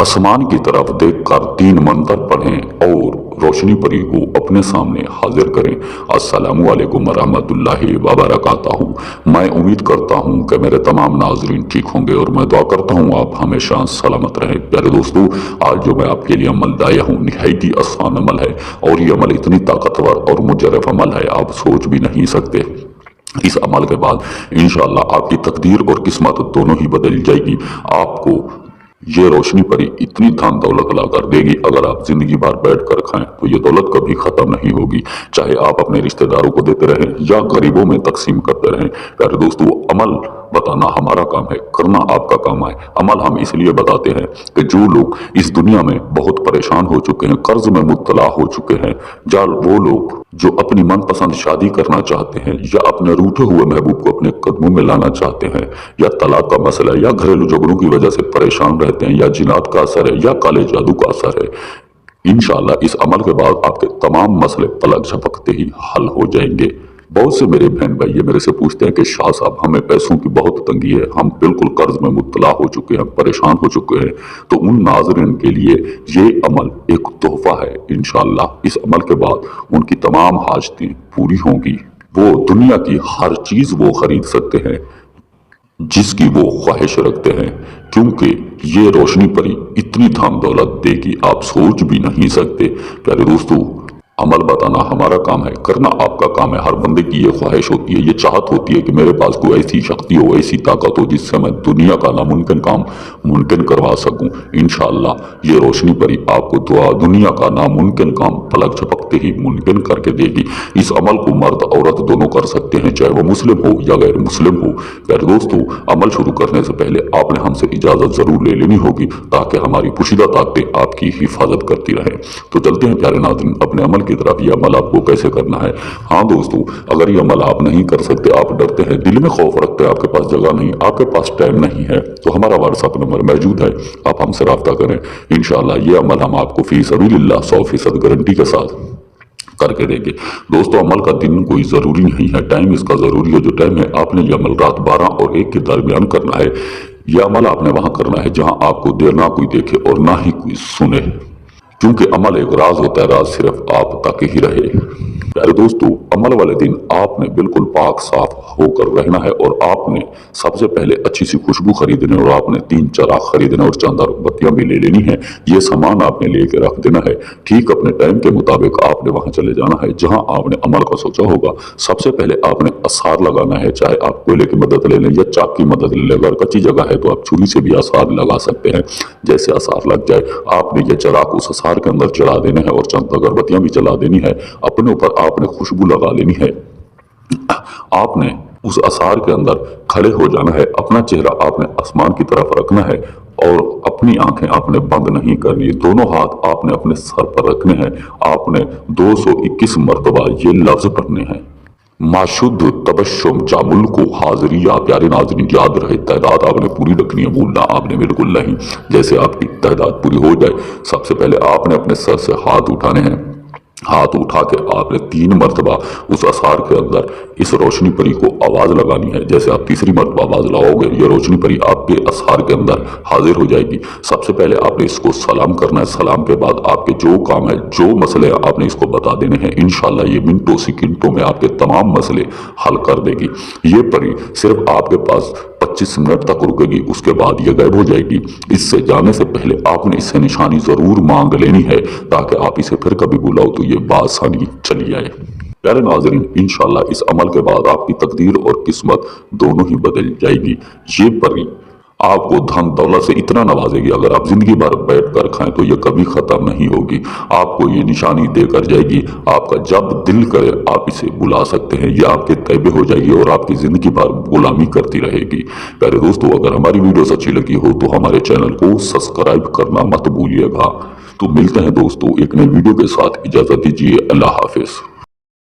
आसमान की तरफ देखकर 3 मंत्र पढ़ें और रोशनी परी को अपने सामने हाजिर करें। अस्सलामु अलैकुम वरहमतुल्लाहि वबरकातहू। मैं उम्मीद करता हूँ कि मेरे तमाम नाजरीन ठीक होंगे और मैं दुआ करता हूँ आप हमेशा सलामत रहें। प्यारे दोस्तों, आज जो मैं आपके लिए अमल लाया हूँ निहायत ही आसान अमल है और ये अमल इतनी ताकतवर और मुजर्रफ अमल है आप सोच भी नहीं सकते। इस अमल के बाद इंशाअल्लाह आपकी तकदीर और किस्मत दोनों ही बदल जाएगी। आपको ये रोशनी परी इतनी धन दौलत ला कर देगी, अगर आप जिंदगी भर बैठ कर खाएं तो ये दौलत कभी खत्म नहीं होगी, चाहे आप अपने रिश्तेदारों को देते रहें या गरीबों में तकसीम करते रहें। प्यारे दोस्तों, अमल बताना हमारा काम है, करना आपका काम है। अमल हम इसलिए बताते हैं कि जो लोग इस दुनिया में बहुत परेशान हो चुके हैं, कर्ज में मुब्तला हो चुके हैं, या वो लोग जो अपनी मनपसंद शादी करना चाहते हैं या अपने रूठे हुए महबूब को अपने कदमों में लाना चाहते हैं, या तलाक का मसला या घरेलू झगड़ों की वजह से परेशान रहते हैं, या जिनात का असर है या काले जादू का असर है, इंशाअल्लाह इस अमल के बाद आपके तमाम मसले पलक झपकते ही हल हो जाएंगे। बहुत से मेरे बहन भाई ये मेरे से पूछते हैं कि शाह साहब हमें पैसों की बहुत तंगी है, हम बिल्कुल कर्ज में मुब्तला हो चुके हैं, परेशान हो चुके हैं। तो उन नाज़रीन के लिए ये अमल एक तोहफा है। इंशाअल्लाह इस अमल के बाद उनकी तमाम हाजतें पूरी होंगी। वो दुनिया की हर चीज़ वो खरीद सकते हैं जिसकी वो ख्वाहिश रखते हैं, क्योंकि ये रोशनी परी इतनी धन दौलत देगी आप सोच भी नहीं सकते। प्यारे दोस्तों, अमल बताना हमारा काम है, करना आपका काम है। हर बंदे की ये ख्वाहिश होती है, ये चाहत होती है कि मेरे पास कोई ऐसी शक्ति हो, ऐसी ताकत हो जिससे मैं दुनिया का नामुमकिन काम मुमकिन करवा सकूं। इंशाअल्लाह ये रोशनी परी आपको दुनिया का नामुमकिन काम पलक झपकते ही मुमकिन करके देगी। इस अमल को मर्द औरत दोनों कर सकते हैं, चाहे वो मुस्लिम हो या गैर मुस्लिम हो। प्यारे दोस्तों, अमल शुरू करने से पहले आपने हमसे इजाज़त ज़रूर ले लेनी होगी ताकि हमारी पुशीदा ताकतें आपकी हिफाजत करती रहें। तो चलते हैं प्यारे नाज़रीन अपने अमल की तरफ। ये अमल आपको कैसे करना है। हाँ दोस्तों, अगर ये अमल आप नहीं कर सकते, आप डरते हैं, दिल में खौफ रखते हैं, आपके पास जगह नहीं, आपके पास टाइम नहीं है, तो हमारा व्हाट्सएप नंबर मौजूद है, आप हमसे रब्ता करें। इंशाअल्लाह ये अमल हम आपको फी सबीलिल्लाह 100% गारंटी के साथ करके देंगे। दोस्तों, अमल का दिन कोई ज़रूरी नहीं है, टाइम इसका ज़रूरी है। जो टाइम है आपने ये अमल रात 12 और 1 के दरमियान करना है। यह अमल आपने वहाँ करना है जहाँ आपको देर ना कोई देखे और ना ही कोई सुने, क्योंकि अमल एक राज होता है, राज सिर्फ आप तक ही रहे। प्यारे दोस्तों, अमल वाले दिन आपने बिल्कुल पाक साफ होकर रहना है और आपने सबसे पहले अच्छी सी खुशबू खरीदनी है और आपने 3 चराग खरीदने और चंद बत्तियां भी ले लेनी है। ये सामान आपने लेके रख देना है। ठीक अपने टाइम के मुताबिक आपने वहां चले जाना है जहां आपने अमल का सोचा होगा। सबसे पहले आपने असार लगाना है, चाहे आप कोयले की मदद ले लें या चाक की मदद ले लें। अगर कच्ची जगह है तो आप छुरी से भी असार लगा सकते हैं। जैसे असार लग जाए आपने ये चराग उस असार के अंदर चला देना है और चंद अगरबत्तियां भी चला देनी है। अपने ऊपर आपने खुशबू लगा लेनी है। आपने उस असार के अंदर खड़े हो जाना है, अपना चेहरा आपने आसमान की तरफ रखना है और अपनी आंखें आपने बंद नहीं करनी। दोनों हाथ आपने अपने सर पर रखने हैं। आपने 221 मरतबा ये लफ्ज पढ़ने हैं, माशुद्ध तबस्सुम जामुल को हाजिरिया। प्यारे नाज़रीन, याद रहे तादाद आपने पूरी रखनी है, भूलना आपने बिल्कुल नहीं। जैसे आपकी तादाद पूरी हो जाए सबसे पहले आपने अपने सर से हाथ उठाने हैं। हाथ उठा के आपने 3 मरतबा उस असार के अंदर इस रोशनी परी को आवाज़ लगानी है। जैसे आप तीसरी मरतबा आवाज़ लगाओगे ये रोशनी परी आपके असार के अंदर हाजिर हो जाएगी। सबसे पहले आपने इसको सलाम करना है। सलाम के बाद आपके जो काम है, जो मसले हैं, आपने इसको बता देने हैं। इंशाअल्लाह ये मिनटों सेकंडों में आपके तमाम मसले हल कर देगी। ये परी सिर्फ आपके पास 25 मिनट तक रुकेगी, उसके बाद ये गायब हो जाएगी। इससे जाने से पहले आपने इससे निशानी ज़रूर मांग लेनी है ताकि आप इसे फिर कभी बुलाओ तो ये बासानी चली आए। प्यारे नाज़रीन, इंशाअल्लाह इस अमल के बाद आपकी तकदीर और किस्मत दोनों ही बदल जाएगी। ये परी आपको धन दौलत से इतना नवाजेगी, अगर आप जिंदगी भर बैठ कर खाएं तो ये कभी ख़त्म नहीं होगी। आपको ये निशानी देकर जाएगी। आपका जब दिल करे आप इसे बुला सकते हैं। ये आपके तैबे हो जाएगी और आपकी ज़िंदगी भर गुलामी करती रहेगी। प्यारे दोस्तों, अगर हमारी वीडियोस अच्छी लगी हो तो हमारे चैनल को सब्सक्राइब करना मत भूलिएगा। तो मिलते हैं दोस्तों एक नई वीडियो के साथ, इजाज़त दीजिए, अल्लाह हाफिज़।